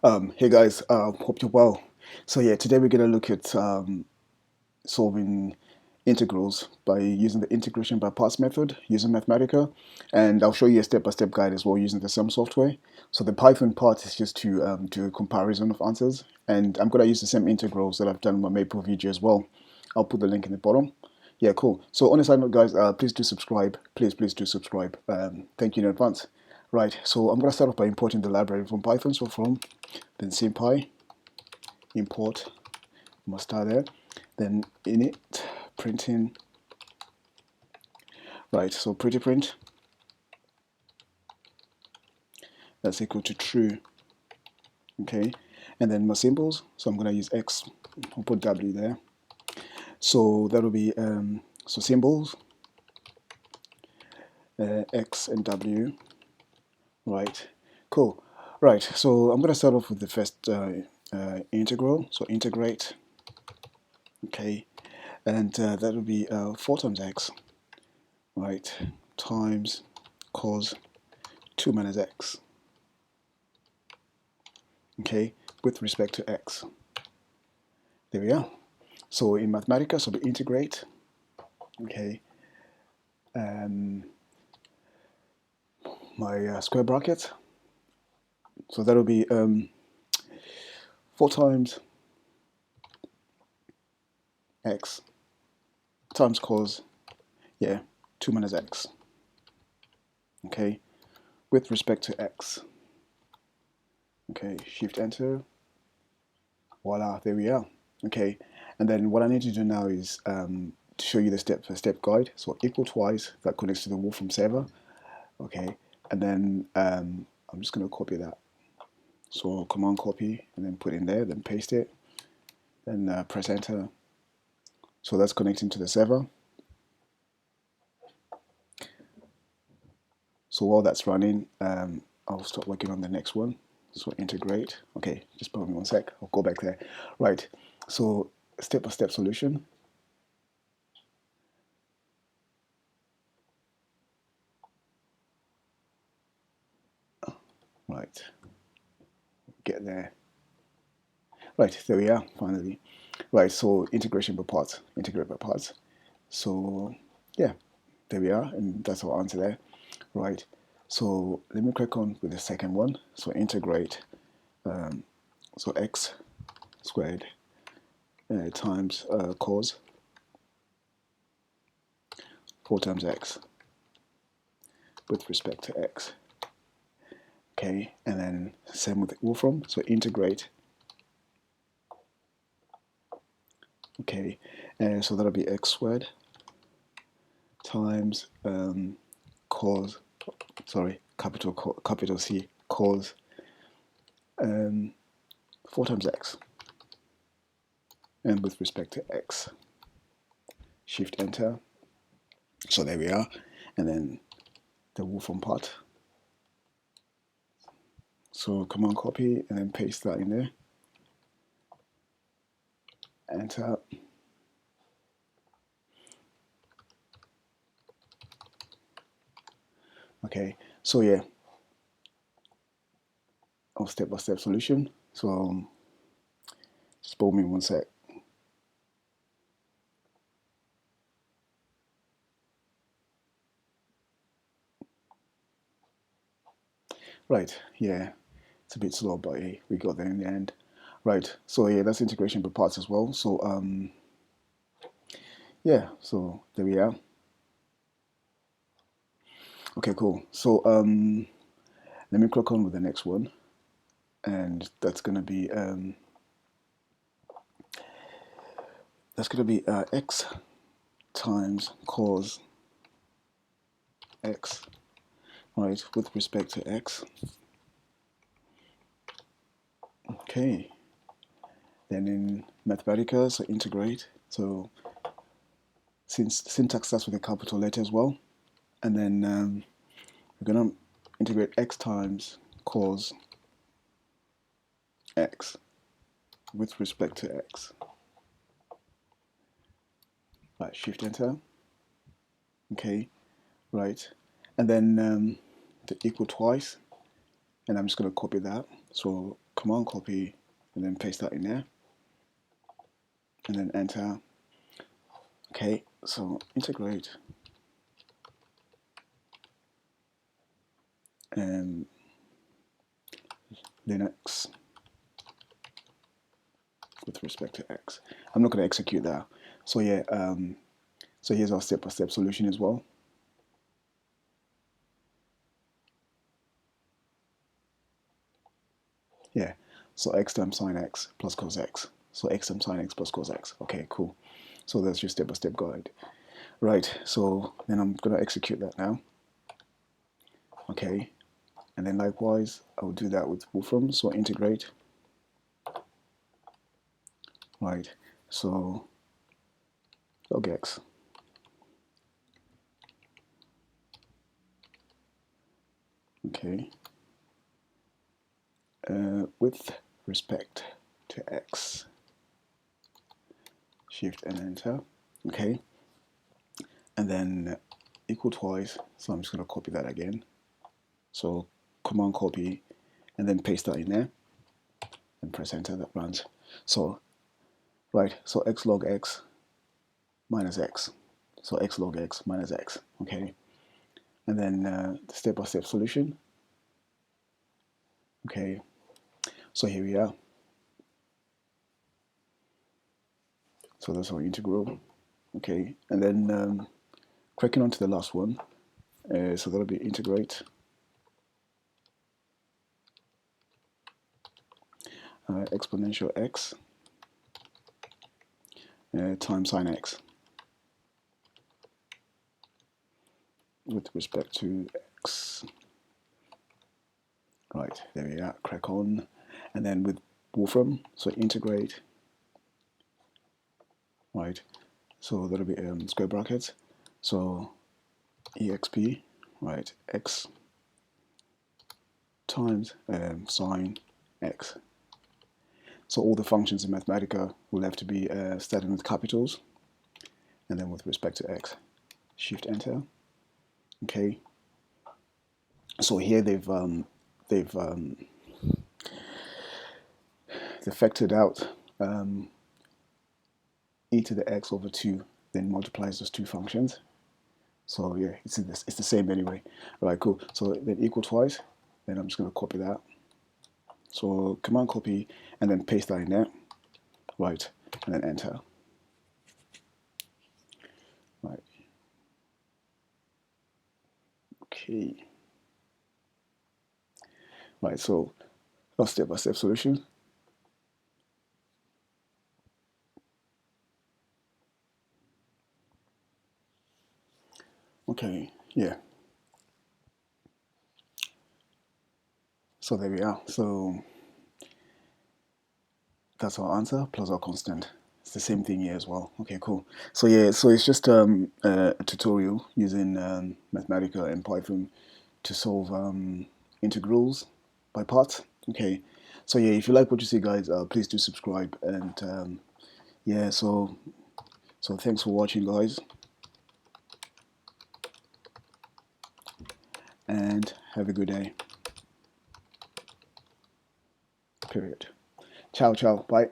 Hey guys, hope you're well. So yeah, today we're gonna look at solving integrals by using the integration by parts method using Mathematica, and I'll show you a step-by-step guide as well using the same software. So the Python part is just to do a comparison of answers, and I'm gonna use the same integrals that I've done in my Maple video as well. I'll put the link in the bottom. Yeah, cool. So on a side note, guys, please do subscribe. Please do subscribe. Thank you in advance. Right, so I'm going to start off by importing the library from Python. So from then simpy import, must start there. Then init printing. Right, so pretty print, that's equal to true. Okay, and then my symbols. So I'm going to use X. I'll put W there. So that'll be so symbols X and W. Right, cool. Right, so I'm going to start off with the first integral. So integrate. Okay, and that will be 4 times x, right, times cos 2 minus x, okay, with respect to x. There we are. So in Mathematica, so we integrate, okay, my square bracket, so that'll be 4 times x times cos, yeah, 2 minus x, okay, with respect to x. Okay, shift enter, voila, there we are. Okay, and then what I need to do now is to show you the step-by-step guide. So equal twice, that connects to the Wolfram server. Okay, and then I'm just going to copy that. So command copy and then put in there, then paste it, then press enter. So that's connecting to the server. So while that's running, I'll start working on the next one. So integrate. Okay, just bear with me 1 sec. I'll go back there. Right. So step-by-step solution. Right. Get there. Right, there we are, finally. Right, so integration by parts, integrate by parts. So yeah, there we are, and that's our answer there. Right, so let me crack on with the second one. So integrate, so x squared times cos 4 times x with respect to x. Okay, and then same with the Wolfram, so integrate. Okay, so that'll be x squared times cos, sorry, capital C, cos 4 times x, and with respect to x, shift enter. So there we are, and then the Wolfram part. So command copy and then paste that in there, enter. Okay, so yeah, our step-by-step solution. So just bear with me 1 sec. Right, yeah, it's a bit slow, but hey, we got there in the end. Right, so yeah, that's integration by parts as well. So yeah, so there we are. Okay, cool. So let me crack on with the next one, and that's gonna be x times cos x, right, with respect to x. Okay, then in Mathematica, so integrate. So since syntax starts with a capital letter as well, and then we're gonna integrate x times cos x with respect to x. Right, shift enter. Okay, right, and then the equal twice, and I'm just going to copy that. So Command copy and then paste that in there and then enter. Okay, so integrate and Linux with respect to X. I'm not going to execute that. So yeah, so here's our step-by-step solution as well. Yeah, so x times sine x plus cos x. So x times sine x plus cos x. Okay, cool. So that's your step-by-step guide. Right, so then I'm going to execute that now. Okay, and then likewise, I'll do that with Wolfram. So integrate. Right, so log x. Okay, with respect to x. Shift and enter. Okay, and then equal twice. So I'm just going to copy that again. So command copy and then paste that in there and press enter. That runs. So right, so x log x minus x. So x log x minus x. Okay, and then the step-by-step solution. Okay, so here we are. So that's our integral. Okay, and then cracking on to the last one. So that'll be integrate exponential x times sine x with respect to x. Right, there we are, crack on. And then with Wolfram, so integrate, right, so that'll be square brackets. So exp, right, x times sine x. So all the functions in Mathematica will have to be starting with capitals, and then with respect to x. Shift enter. Okay. So here they've factored out e to the x over 2, then multiplies those two functions. So yeah, it's the same anyway. All right, cool. So then equal twice. Then I'm just going to copy that. So command copy and then paste that in there. Right, and then enter. Right. Okay. Right, so a step-by-step solution. Okay, yeah. So there we are. So that's our answer plus our constant. It's the same thing here as well. Okay, cool. So yeah, so it's just a tutorial using Mathematica and Python to solve integrals by parts. Okay, so yeah, if you like what you see, guys, please do subscribe. And yeah, so thanks for watching, guys, and have a good day. Period. Ciao, ciao. Bye.